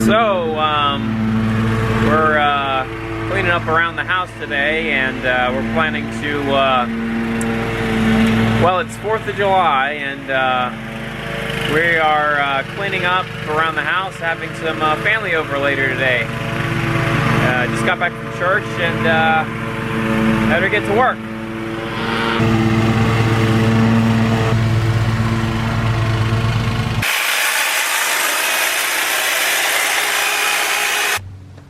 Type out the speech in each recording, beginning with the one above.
So, we're cleaning up around the house today, and we're planning to, well, it's 4th of July, and we are cleaning up around the house, having some family over later today. Just got back from church, and better get to work.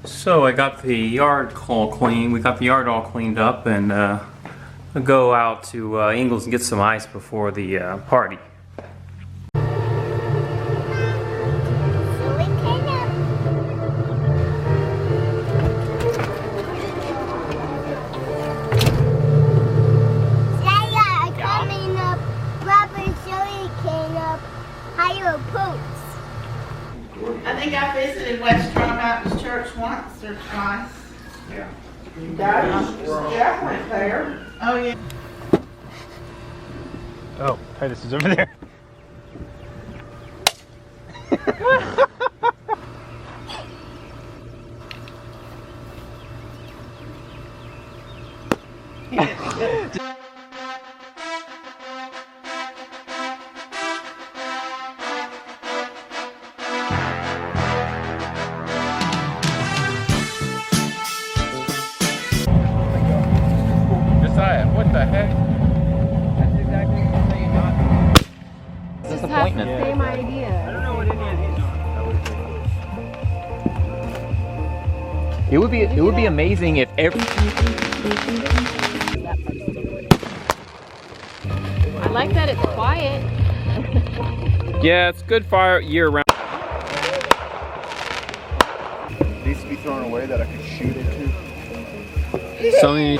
So I got the yard all clean. We got the yard all cleaned up, and I'll go out to Ingles and get some ice before the party. I think I visited West Strong Baptist Church once or twice. Yeah. Jeff went there. Oh, yeah. Oh, Titus is over there. What the heck? That's exactly what you got. Disappointment. Same idea. I don't know what any of these are. It would be amazing if every. I like that it's quiet. Yeah, it's good fire year round. It needs to be thrown away that I could shoot it to. Something.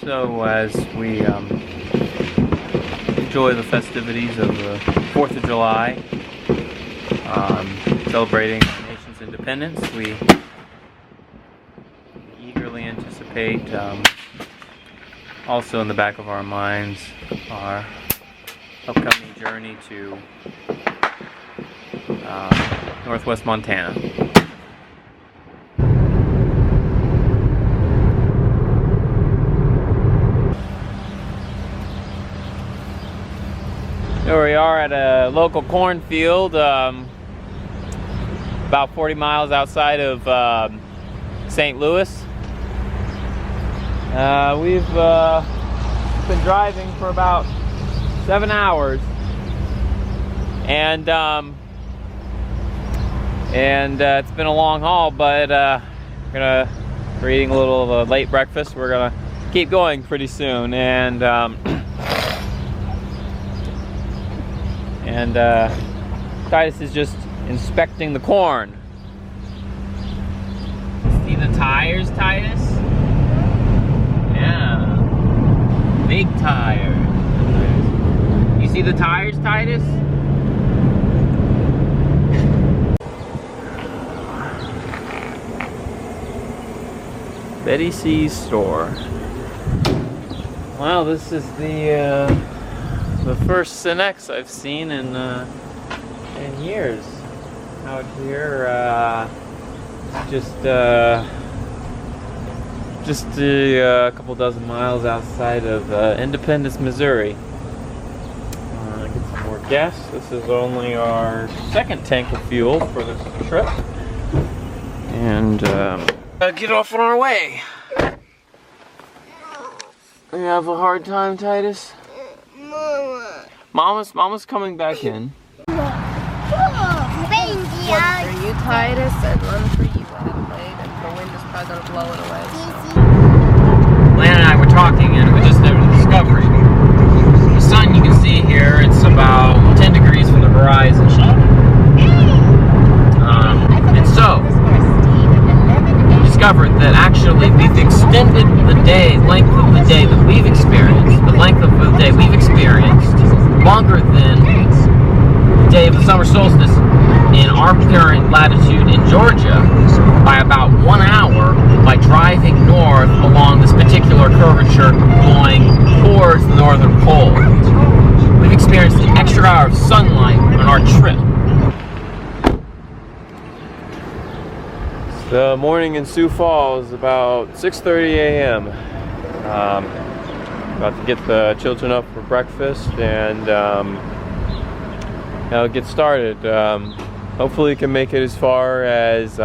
So as we enjoy the festivities of the 4th of July, celebrating our nation's independence, we eagerly anticipate, also in the back of our minds, our upcoming journey to northwest Montana. Here we are at a local cornfield, about 40 miles outside of St. Louis. We've been driving for about 7 hours, and it's been a long haul, but we're eating a little of a late breakfast. We're gonna keep going pretty soon, and Titus is just inspecting the corn. See the tires, Titus? Yeah. Big tires. You see the tires, Titus? Betty C's store. Wow, this is the first Cinex I've seen in years out here. Just a couple dozen miles outside of Independence, Missouri. Get some more gas. This is only our second tank of fuel for this trip, and get off on our way. You have a hard time, Titus? Mama's coming back in. One for you, Titus, and one for you, Adelaide, and the wind is probably going to blow it away. Lan and I were talking, and we just had a discovery. The sun you can see here, it's about 10 degrees from the horizon. And so, we discovered that actually we've extended the length of the day that we've experienced, longer than the day of the summer solstice in our current latitude in Georgia. by about 1 hour by driving north along this particular curvature going towards the northern pole. We've experienced an extra hour of sunlight on our trip. The morning in Sioux Falls, about 6:30 a.m. About to get the children up for breakfast and get started. Hopefully we can make it as far as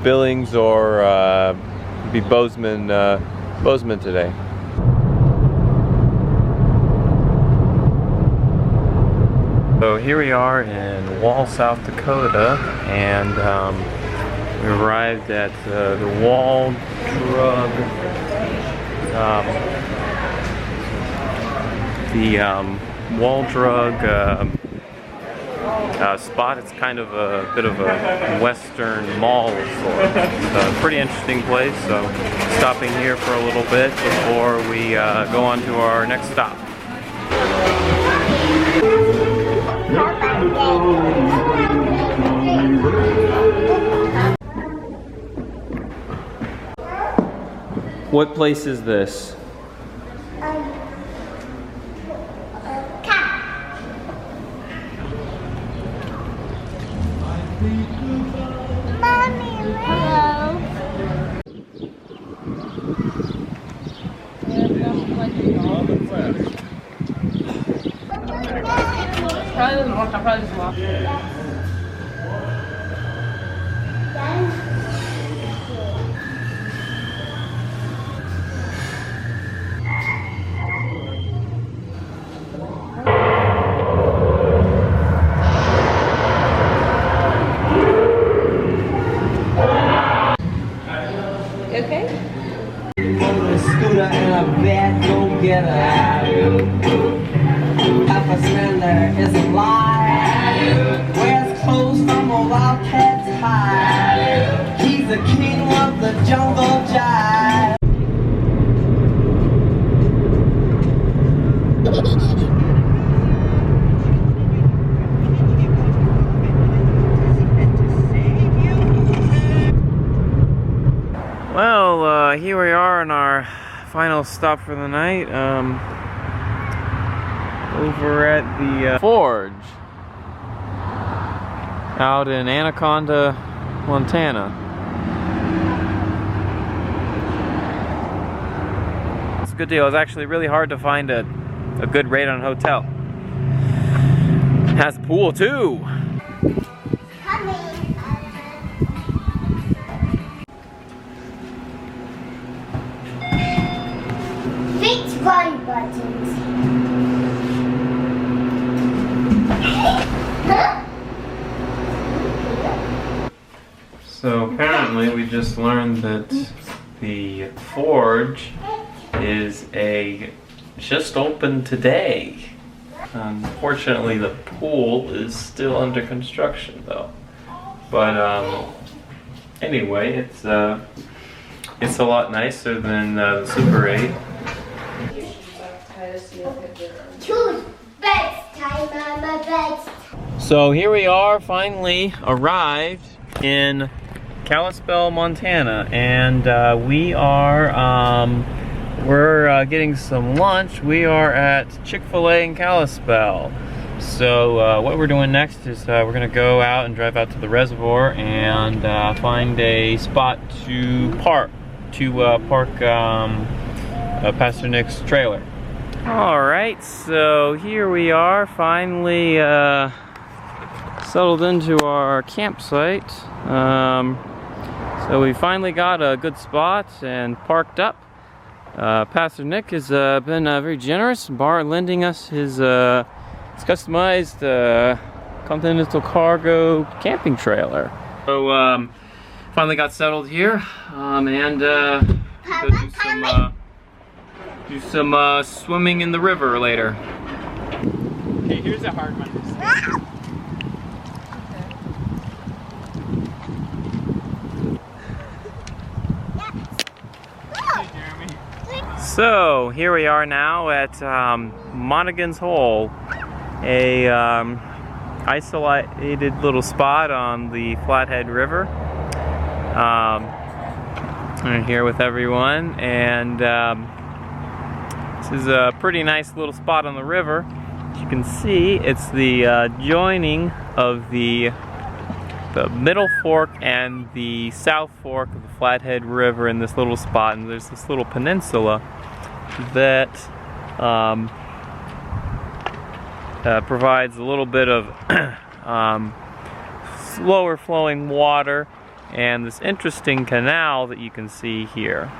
Billings or be Bozeman today. So here we are in Wall, South Dakota, and we arrived at the Wall Drug Wall Drug spot. It's kind of a bit of a western mall of sorts. It's a pretty interesting place, so stopping here for a little bit before we go on to our next stop. What place is this? Mommy, hello. Probably doesn't work. I'll probably just walk. Okay. Scooter and a bad go-getter. Papa Sandler is alive. Wears clothes from a wildcat's hide. He's the king of the jungle jive. Well, here we are on our final stop for the night. Over at the Forge out in Anaconda, Montana. It's a good deal. It's actually really hard to find a good rate on a hotel. It has a pool too. Which one buttons? So apparently we just learned that the Forge is just opened today. Unfortunately the pool is still under construction though. But anyway, it's a lot nicer than the Super 8. Choose best time on my best. So here we are, finally arrived in Kalispell, Montana, and we're getting some lunch. We are at Chick-fil-A in Kalispell. So what we're doing next is we're gonna go out and drive out to the reservoir and find a spot to park Pastor Nick's trailer. All right, so here we are, finally settled into our campsite. So we finally got a good spot and parked up. Pastor Nick has been very generous, lending us his customized Continental Cargo camping trailer. So finally got settled here and go do some swimming in the river later. Okay, here's a hard one. So here we are now at Monaghan's Hole, a isolated little spot on the Flathead River. I'm here with everyone, and this is a pretty nice little spot on the river. As you can see, it's the joining of the middle fork and the south fork of the Flathead River in this little spot, and there's this little peninsula that provides a little bit of slower flowing water and this interesting canal that you can see here.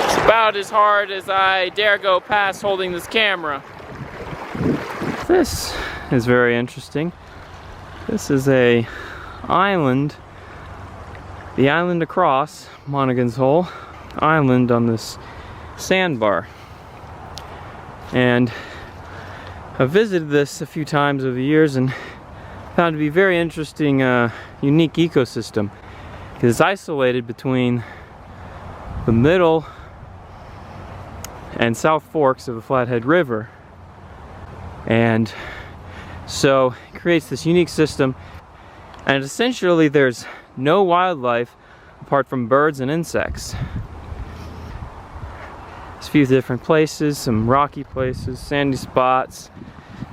It's about as hard as I dare go past holding this camera. This is very interesting. This is a island, the island across Monaghan's Hole island on this sandbar, and I've visited this a few times over the years and found it to be a very interesting, unique ecosystem, because it's isolated between the middle and south forks of the Flathead River, and so it creates this unique system, and essentially there's no wildlife apart from birds and insects. There's a few different places, some rocky places, sandy spots,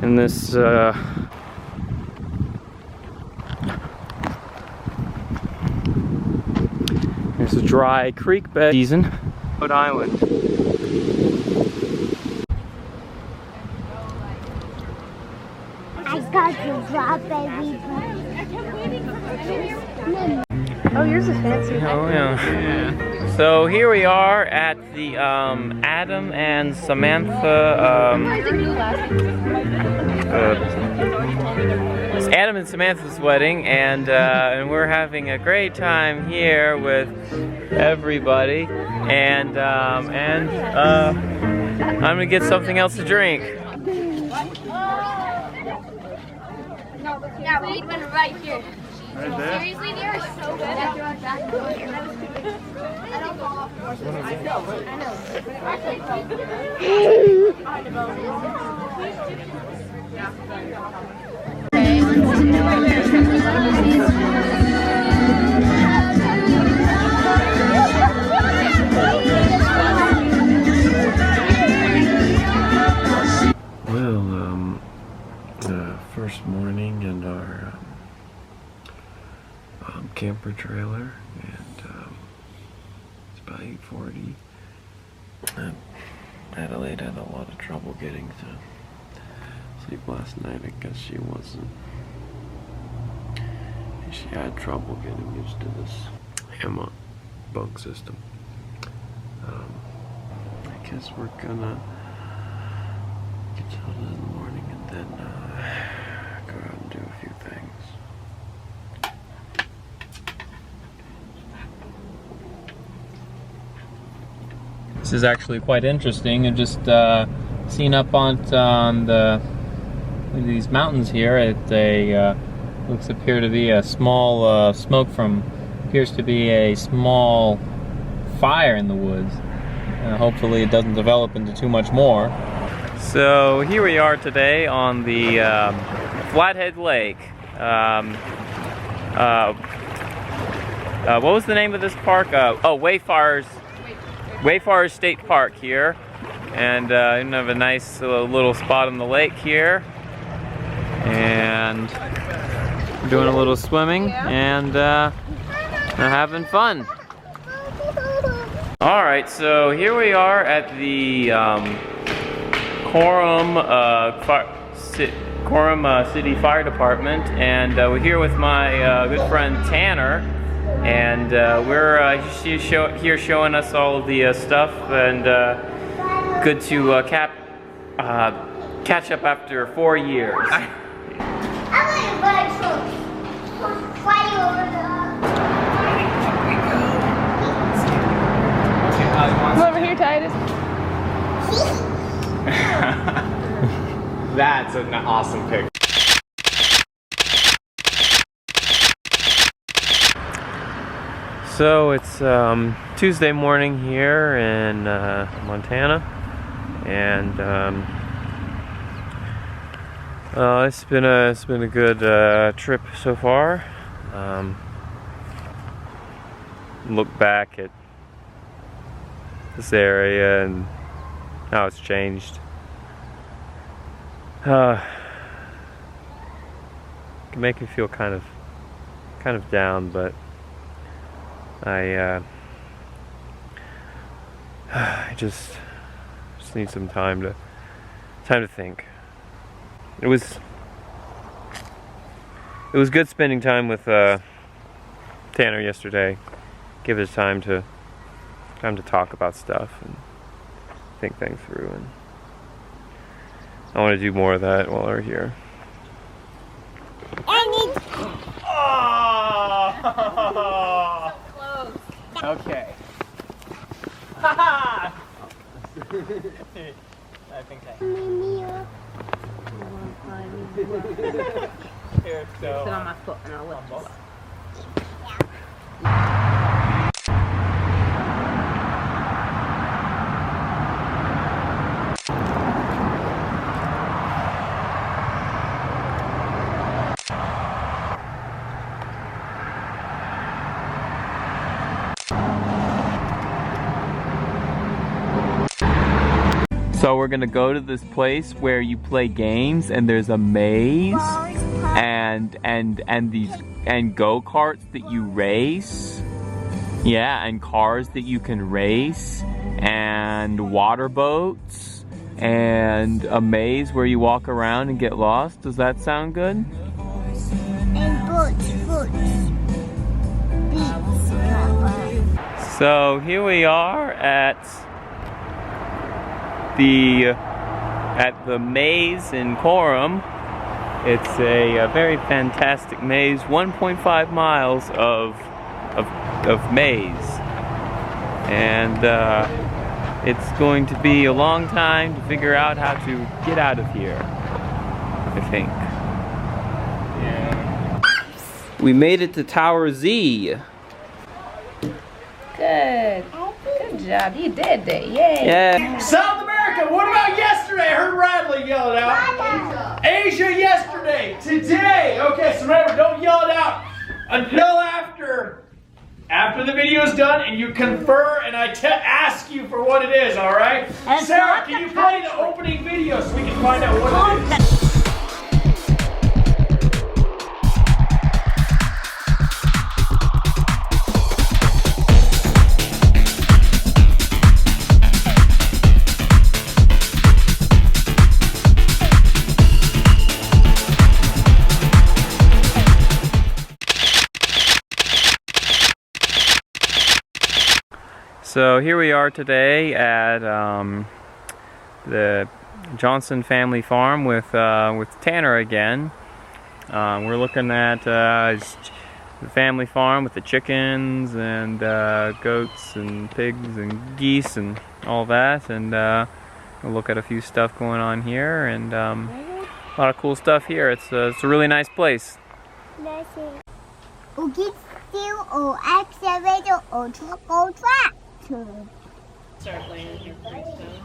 and this there's a dry creek bed season. Rhode Island. I got to drop baby. Oh, yours is fancy. Oh yeah. So here we are at the Adam and Samantha. It's Adam and Samantha's wedding, and we're having a great time here with everybody, and I'm gonna get something else to drink. Yeah, we need one right here. Right there? Seriously, they are so good. I don't fall off the horse. I Well, first morning in our camper trailer, and it's about 8:40. Adelaide had a lot of trouble getting to sleep last night. I guess she had trouble getting used to this hammock bunk system. I guess we're gonna get settled in the morning and then go out and do a few things. This is actually quite interesting. I've just seen up on these mountains here. It looks appear to be a small smoke from appears to be a small fire in the woods. Hopefully it doesn't develop into too much more. So here we are today on the Flathead Lake. What was the name of this park? Wayfarers State Park here, and you have a nice little spot on the lake here, and we're doing a little swimming and having fun. All right, so here we are at the Coram City Fire Department, and we're here with my good friend Tanner. And we're here showing us all of the stuff, and good to catch up after 4 years. want to buy trucks. Fly over Come over here, Titus. That's an awesome picture. So it's Tuesday morning here in Montana, and it's been a good trip so far. Look back at this area and how it's changed. Can make me feel kind of down, but I just need some time to think. It was good spending time with Tanner yesterday. Give us time to talk about stuff and think things through, and I want to do more of that while we're here. Okay. Haha! I think Here, so. Sit on my foot and I'll lift you up. So we're gonna go to this place where you play games, and there's a maze, and go-karts that you race. Yeah, and cars that you can race, and water boats, and a maze where you walk around and get lost. Does that sound good? And boats. So here we are at the maze in Coram. It's a very fantastic maze, 1.5 miles of maze, and it's going to be a long time to figure out how to get out of here, I think. Yeah. We made it to Tower Z. Good. Good job. You did it. Yay. Yeah. South America, what about yesterday? I heard Radley yell it out. Asia yesterday. Today. Okay, so remember, don't yell it out until after the video is done and you confer and I ask you for what it is, all right? Sarah, can you play the opening video so we can find out what it is? So here we are today at the Johnson family farm with Tanner again. We're looking at the family farm with the chickens and goats and pigs and geese and all that, and we'll look at a few stuff going on here, and a lot of cool stuff here. It's a really nice place. Start laying here pretty soon.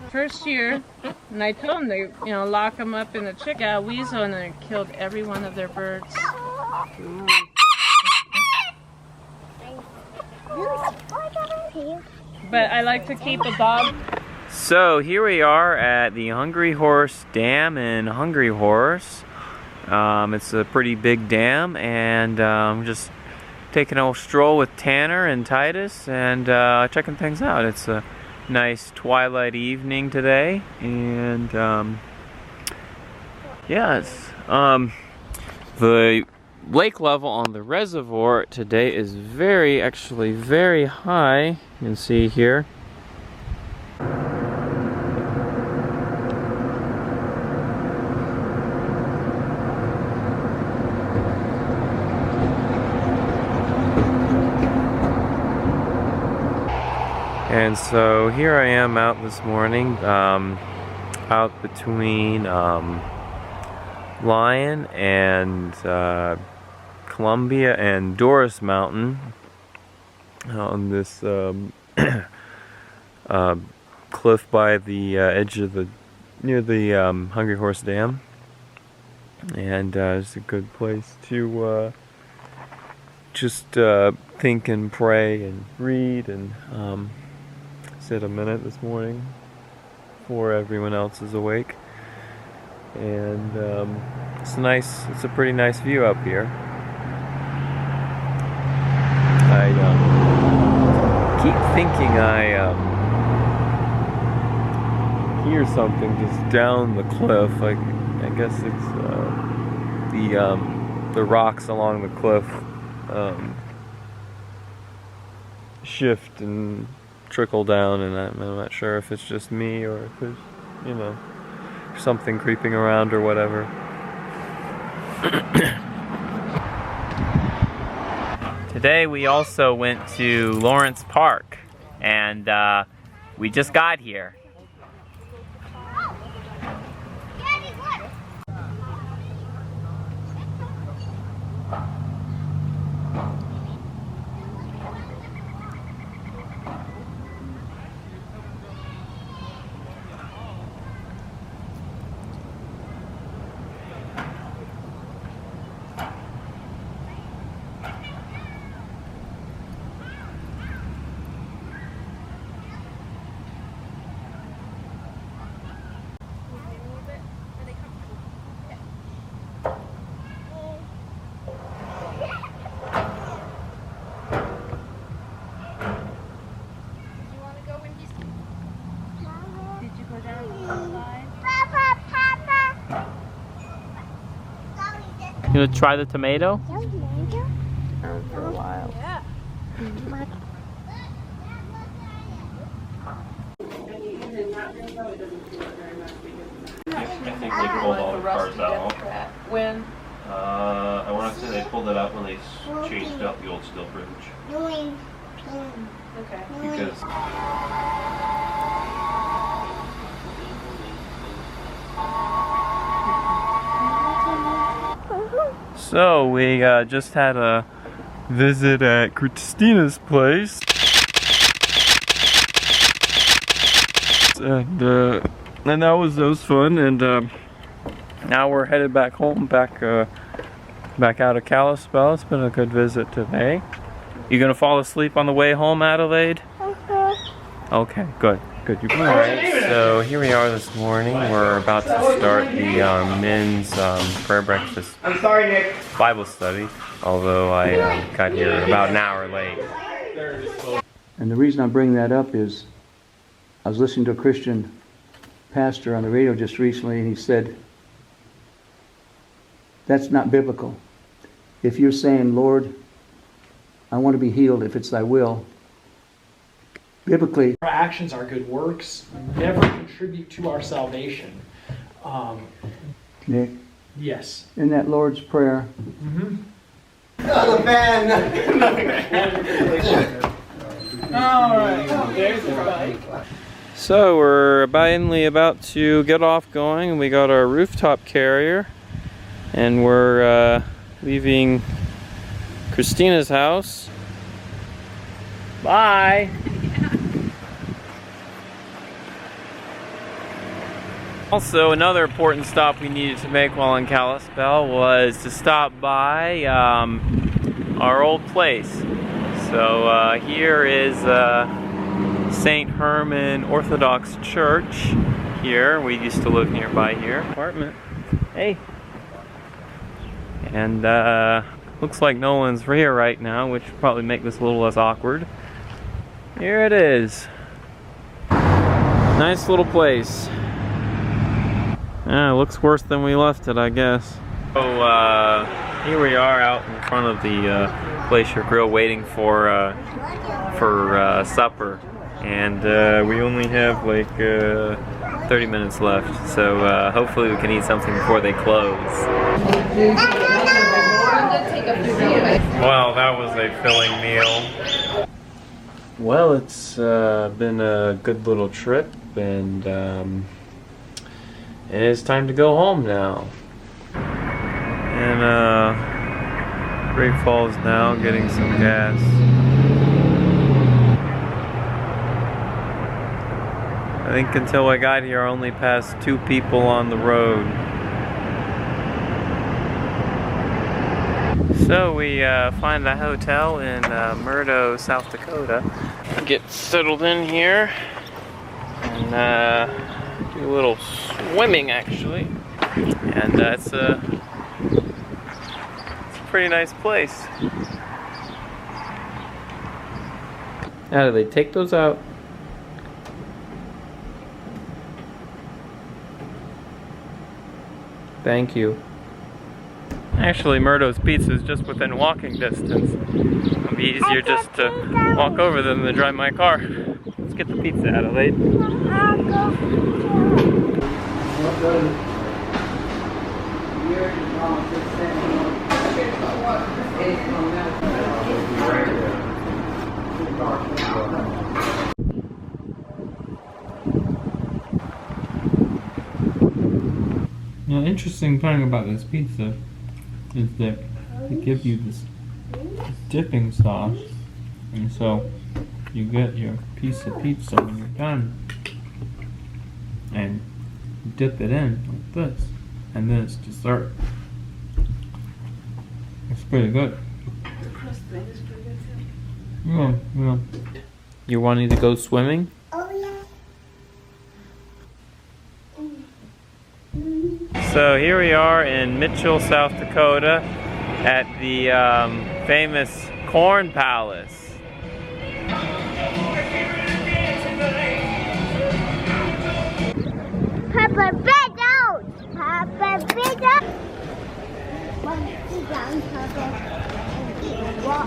First year, and I told them to, lock them up in the chicken weasel, and they killed every one of their birds. But I like to keep a dog. So here we are at the Hungry Horse Dam in Hungry Horse. It's a pretty big dam, and just taking a stroll with Tanner and Titus and checking things out. It's a nice twilight evening today, and yes, the lake level on the reservoir today is actually very high. You can see here. And so here I am out this morning, out between Lyon and Columbia and Doris Mountain on this cliff by the edge of the near the Hungry Horse Dam, and it's a good place to just think and pray and read and sit a minute this morning before everyone else is awake. And it's nice. It's a pretty nice view up here. I keep thinking I hear something just down the cliff. I guess it's the rocks along the cliff shift and trickle down, and I'm not sure if it's just me or if there's, you know, something creeping around or whatever. Today we also went to Lawrence Park, and we just got here. You gonna try the tomato? For a while. Yeah. I think they pulled all the cars out. When? I want to say they pulled it out when they changed out the old steel bridge. Okay. Because So we just had a visit at Christina's place, and that was fun. And now we're headed back home, back out of Kalispell. It's been a good visit today. You gonna fall asleep on the way home, Adelaide? Okay, good. Alright, so here we are this morning. We're about to start the men's prayer breakfast Bible study, although I got here about an hour late. And the reason I bring that up is I was listening to a Christian pastor on the radio just recently, and he said, that's not biblical. If you're saying, Lord, I want to be healed if it's thy will, biblically, our actions, our good works, never contribute to our salvation. Nick, Yes. in that Lord's Prayer, Another man. All right. There's the bike. So we're finally about to get off going. We got our rooftop carrier, and we're leaving Christina's house. Bye! Also, another important stop we needed to make while in Kalispell was to stop by our old place. So here is St. Herman Orthodox Church here. We used to live nearby here. Apartment. Hey! And looks like no one's here right now, which will probably make this a little less awkward. Here it is. Nice little place. Yeah, it looks worse than we left it, I guess. So here we are out in front of the Glacier Grill waiting for supper, and we only have like 30 minutes left, so hopefully we can eat something before they close. Well, that was a filling meal. Well, it's been a good little trip, and it's time to go home now. And Great Falls now, getting some gas. I think until I got here, I only passed 2 people on the road. So we find a hotel in Murdo, South Dakota. Get settled in here and do a little swimming actually. And it's a pretty nice place. How do they take those out? Thank you. Actually, Murdo's Pizza is just within walking distance. It'll be easier just to walk over than to drive my car. Let's get the pizza, Adelaide. The interesting thing about this pizza is that they give you this dipping sauce, and so you get your piece of pizza when you're done, and you dip it in like this, and then it's dessert. It's pretty good. The crust thing is pretty good too. Yeah, yeah. You're wanting to go swimming? Oh, yeah. So here we are in Mitchell, South Dakota at the famous Corn Palace. Papa, bed out! Papa, bed out! Sit down, Papa. What?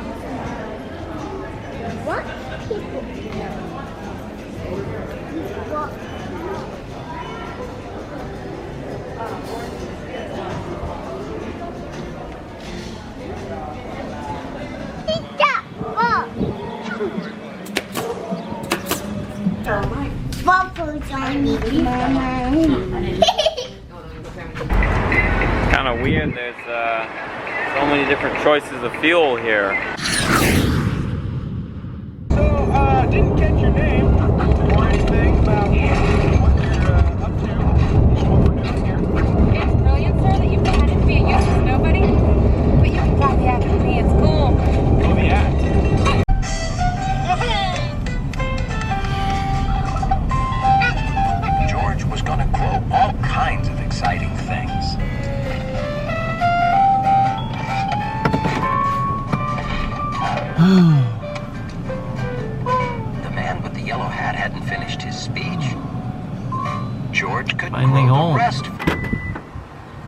What? Waffles on me, Mama. Kind of weird. There's so many different choices of fuel here. So, didn't catch your name or anything about what you're up to, what we're doing here. It's brilliant, sir, that you've decided to be a useless nobody, but you can copy after me at school. Oh, the act. George was going to grow all kinds of exciting things. The man with the yellow hat hadn't finished his speech. George could Finally grow home. the rest.